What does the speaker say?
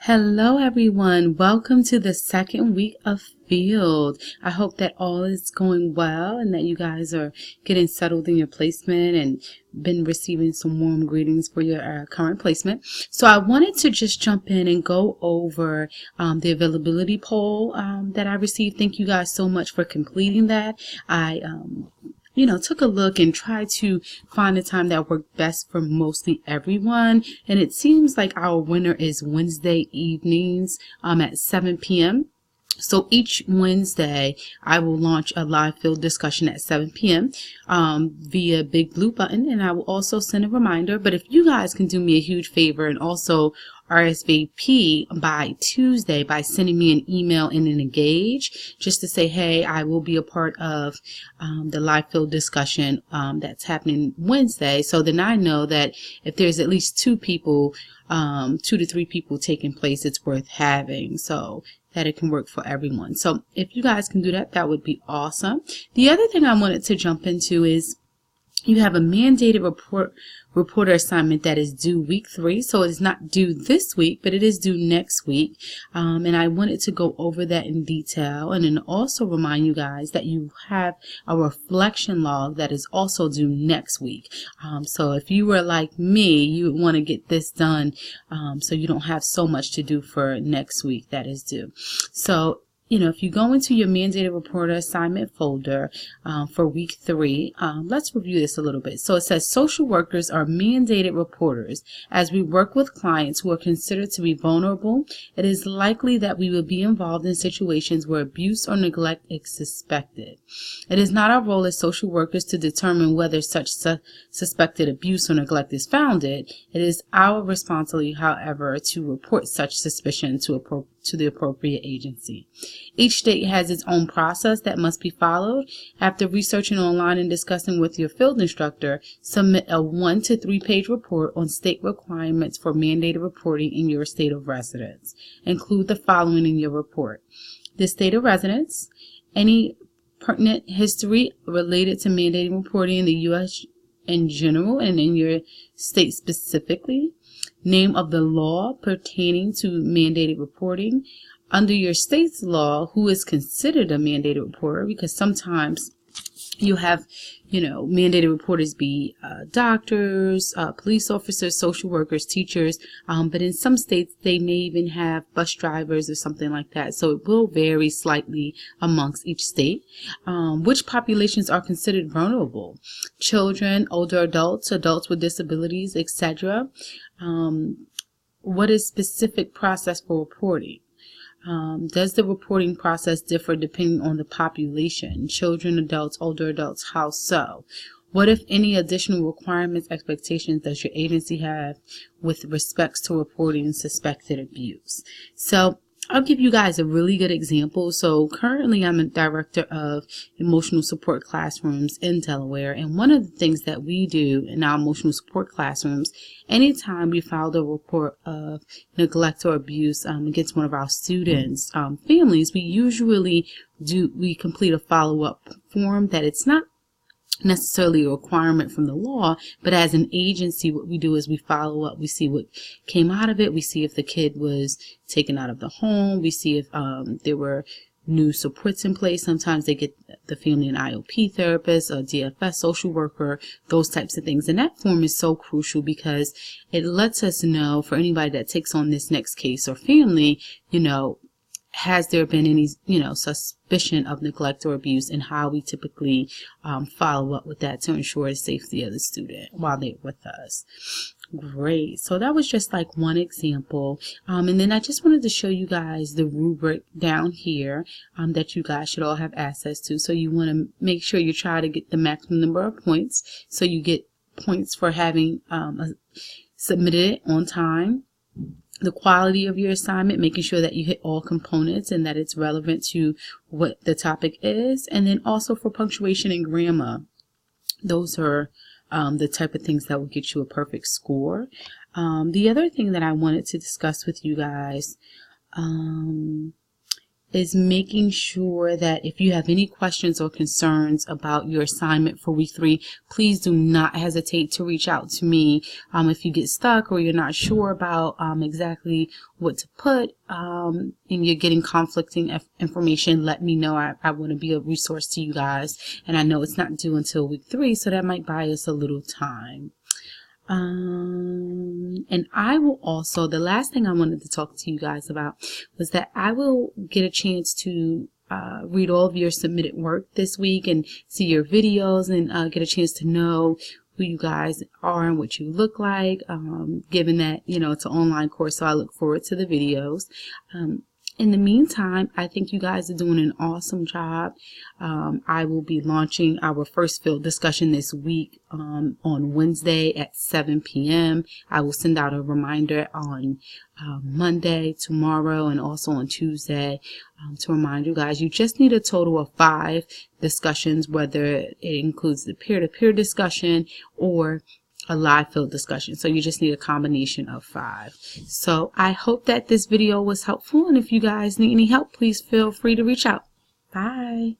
Hello, everyone. Welcome to the second week of Field. I hope that all is going well and that you guys are getting settled in your placement and been receiving some warm greetings for your current placement. So I wanted to just jump in and go over the availability poll that I received. Thank you guys so much for completing that. I took a look and tried to find a time that worked best for mostly everyone. And it seems like our winner is Wednesday evenings at 7 p.m. So each Wednesday, I will launch a live field discussion at 7 p.m. Via Big Blue Button, and I will also send a reminder. But if you guys can do me a huge favor and also RSVP by Tuesday by sending me an email and an engage just to say, hey, I will be a part of the live field discussion that's happening Wednesday. So then I know that if there's at least two to three people taking place, it's worth having. So that it can work for everyone. So if you guys can do that, that would be awesome. The other thing I wanted to jump into is you have a mandated reporter assignment that is due week 3. So it is not due this week, but it is due next week. And I wanted to go over that in detail and then also remind you guys that you have a reflection log that is also due next week. So if you were like me, you would want to get this done so you don't have so much to do for next week that is due. So if you go into your mandated reporter assignment folder for week 3, let's review this a little bit. So it says social workers are mandated reporters. As we work with clients who are considered to be vulnerable, it is likely that we will be involved in situations where abuse or neglect is suspected. It is not our role as social workers to determine whether such suspected abuse or neglect is founded. It is our responsibility, however, to report such suspicion to the appropriate agency. Each state has its own process that must be followed. After researching online and discussing with your field instructor, submit a 1 to 3 page report on state requirements for mandated reporting in your state of residence. Include the following in your report: the state of residence, any pertinent history related to mandated reporting in the U.S. in general and in your state specifically, name of the law pertaining to mandated reporting. Under your state's law, who is considered a mandated reporter, because sometimes you have, mandated reporters be doctors, police officers, social workers, teachers, but in some states they may even have bus drivers or something like that. So it will vary slightly amongst each state. Which populations are considered vulnerable? Children, older adults, adults with disabilities, etc. What is specific process for reporting? Does the reporting process differ depending on the population? Children, adults, older adults, how so? What, if any, additional requirements, expectations does your agency have with respects to reporting suspected abuse? So I'll give you guys a really good example. So currently I'm a director of emotional support classrooms in Delaware. And one of the things that we do in our emotional support classrooms, anytime we file a report of neglect or abuse against one of our students' families, we complete a follow-up form that it's not necessarily a requirement from the law, but as an agency, what we do is we follow up. We see what came out of it. We see if the kid was taken out of the home. We see if there were new supports in place. Sometimes they get the family an IOP therapist, a DFS social worker, those types of things. And that form is so crucial because it lets us know, for anybody that takes on this next case or family, has there been any, suspicion of neglect or abuse, and how we typically follow up with that to ensure the safety of the student while they're with us. Great. So that was just like one example. And then I just wanted to show you guys the rubric down here that you guys should all have access to. So you want to make sure you try to get the maximum number of points. So you get points for having submitted it on time. The quality of your assignment, making sure that you hit all components and that it's relevant to what the topic is. And then also for punctuation and grammar. Those are the type of things that will get you a perfect score. The other thing that I wanted to discuss with you guys is making sure that if you have any questions or concerns about your assignment for week 3, please do not hesitate to reach out to me. If you get stuck or you're not sure about exactly what to put and you're getting conflicting information, let me know. I want to be a resource to you guys, and I know it's not due until week 3, so that might buy us a little time. And I will also, the last thing I wanted to talk to you guys about was that I will get a chance to read all of your submitted work this week and see your videos and get a chance to know who you guys are and what you look like, given that, you know, it's an online course, so I look forward to the videos. In the meantime, I think you guys are doing an awesome job. I will be launching our first field discussion this week on Wednesday at 7 p.m. I will send out a reminder on Monday, tomorrow, and also on Tuesday to remind you guys. You just need a total of 5 discussions, whether it includes the peer-to-peer discussion or a live field discussion. So you just need a combination of 5. So I hope that this video was helpful, and if you guys need any help, please feel free to reach out. Bye.